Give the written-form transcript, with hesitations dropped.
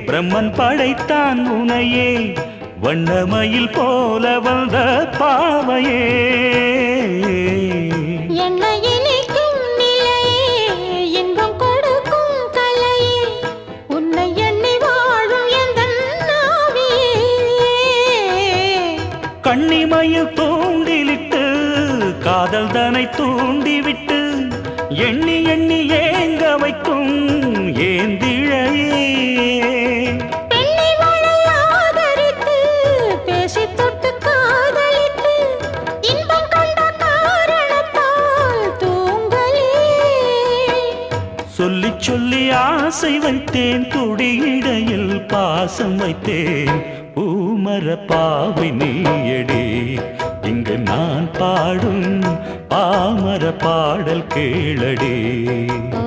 பிரம்மன் படைத்தான் உனையே வண்ணமயில் போல வந்த பாவையே என்னை இனிக்கும் நிலையே இன்பம் கொடுக்கும் கலையே உன்னை எண்ணி வாழும் எந்தன் நாவியே கண்ணிமயில் தூண்டிலிட்டு காதல் தனை தூண்டிவிட்டு எண்ணி எண்ணி ஏங்க வைக்கும் ஏந்திழையே பெண்ணை வாழை ஆதரித்து பேசி தொட்டு காதலித்து இன்பம் கண்ட காரணத்தால் தூங்கலே சொல்லி சொல்லி ஆசை வைத்தேன் துடியிடையில் பாசம் வைத்தேன் பூமர பாவை நீயடி இங்கு நான் பாடும் பாமர பாடல் கேளடி ஓ